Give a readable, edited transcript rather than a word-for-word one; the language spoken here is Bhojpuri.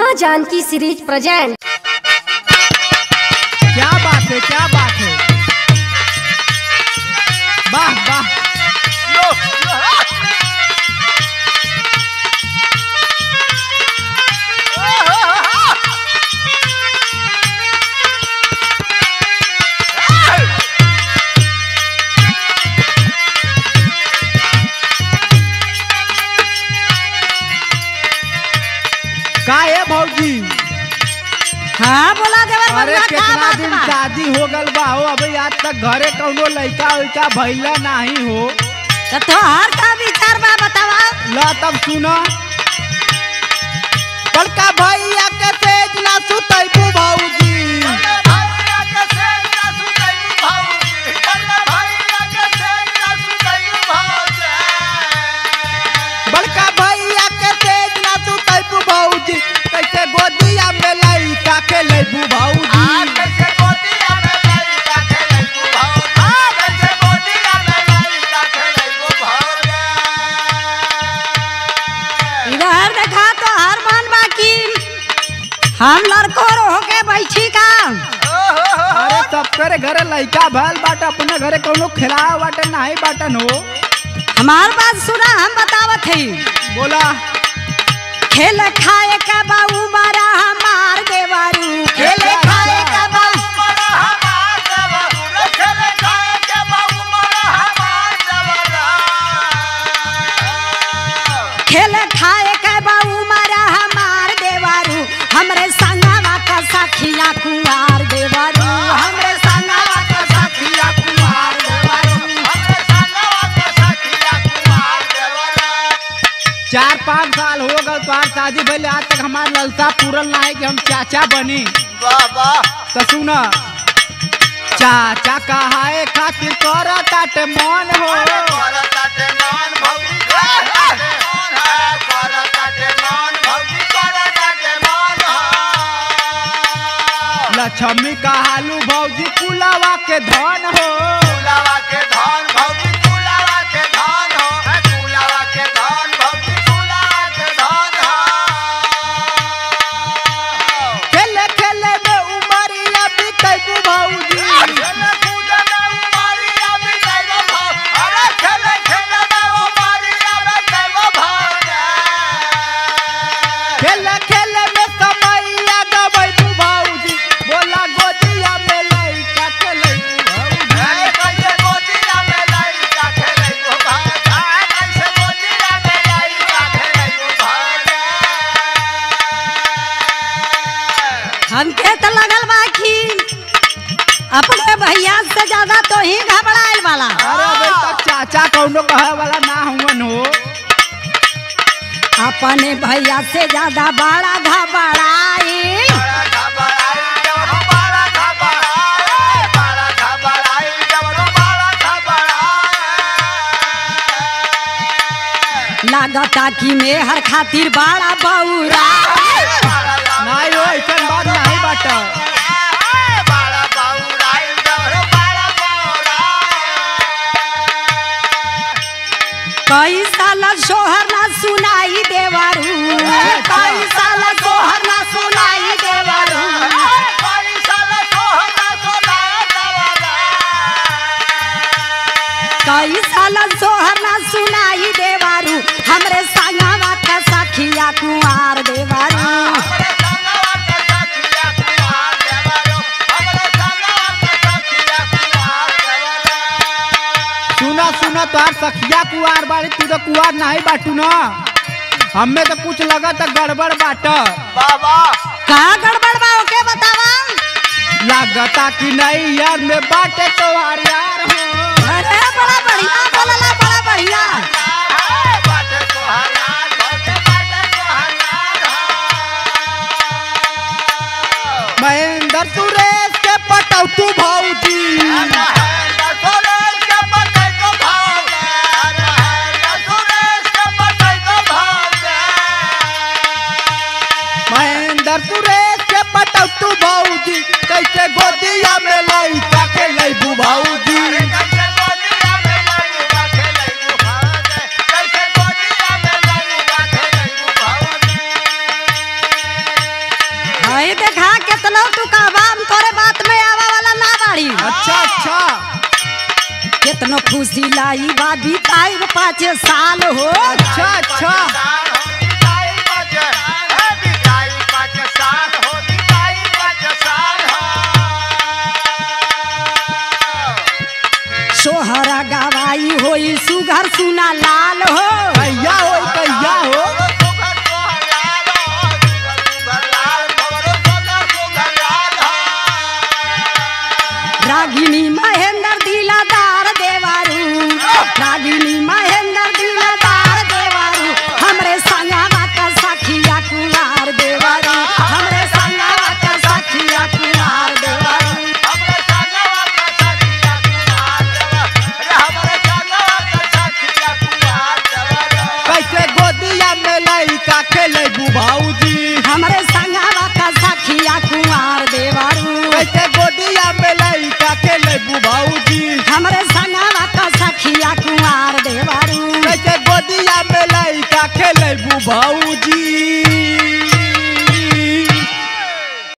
माँ जानकी सीरीज प्रेजेंट। क्या बात है, क्या बात है, वाह वाह। का है भौजी? हाँ बोला देवर। अरे कितना दिन शादी हो गल बा हो, अभी आज तक घरे कौनो लड़का उइका भइला नहीं हो। तो तोहर का विचार बा बतावा। ला तब सुना, बड़का भैया के तेज ना सुतैबू भौजी, बड़का भैया के तेज ना सुतैबू भौजी, कैसे गोदिया में लइका के लेबू भौजी। इधर देखा तो हर मन बाकी हम लड़को होके बैठी का। अरे सबके घरे लइका भल बाटे, अपने घरे कोनो खिलावा बाटे नहीं बाटन हो। हमार बात सुना, हम बतावत है। बोला, खेल खाए का बाऊ मारा हमार देवारू, खेल खाए का बाऊ, खेल खाए का बाऊ मारा हमार देवारू, हमरे संगवा का सखिया कुंवार देवारू, हमरे संगवा का सखिया कुंवार देवारू। 4-5 साल हो गए तो शादी भले, आज तक हमार ललसा पूरल ना है कि हम चाचा बनी। तो सुना, चाचा कहाए खातिर कर ताटे मन हो, लक्ष्मी कहालू भौजी कुलावा के धन हो, खेले खेले में उमरिया बितैबू भौजी, खेले खेले में समैया गवैबू भौजी, बोला गोदिया में लइका के लेबू भौजी। हमके तो लगल बाकी अपने भैया से ज्यादा तो ही घबराइल वाला। अरे अबे तक चाचा कौनो कहे वाला ना हुवन हो। अपने भैया से ज्यादा बड़ा घबराइल, लागता कि मेहर खातिर बड़ा बौरा। नहीं हो, ऐसा बात नहीं बाटा। कई साल सोहर ना सुनाई देवारू, कई साल सोहर ना सुनाई देवारू, कई साल सोहर ना सुनाई देवारू, हमरे संगवा का सखिया कुंवार देवारू। सुना सुना, तोहार सखिया कुआर बाड़ी, तू तो कुआर नहीं बाटू ना। हमें तो कुछ लगा था गड़बड़ बाटा। का गड़बड़ बा ओके बतावा। लागता कि नहीं यार में बाटे तोहार यार हो। अरे बड़ा बढ़िया बोलला, बड़ा बढ़िया। महेंद्र सुरेश के पटौतू भौजी, महेंद्र सुरेश के पटौतू भौजी, कैसे गोदिया में लइका के लेबू भौजी। हई देखा कितना तू कहबा हम तोरे बात में आवा वाला ना बाड़ी। अच्छा अच्छा कितनो खुशी लाई बा बीताई 5 साल हो। अच्छा अच्छा सोहरा गवाई होई सुघर सुना लाल हो। कैया हो कैया हो रागिनी महेंद्र दिलादार देवारू, रागिनी महेंद्र दिलादार देवारू, हमरे संगवा का सखिया कुमार देवारू, हमरे संगवा का सखिया कुमार देवारू। कैसे गोदिया में लइका खेले भाऊजी, हमरे संगवा का सखिया कुमार देवारू, कैसे गोदिया में लइका खेले भाऊजी, हमरे संगवा का सखिया कुमार देवारू। कैसे गोदिया में लइका खेले भाऊजी।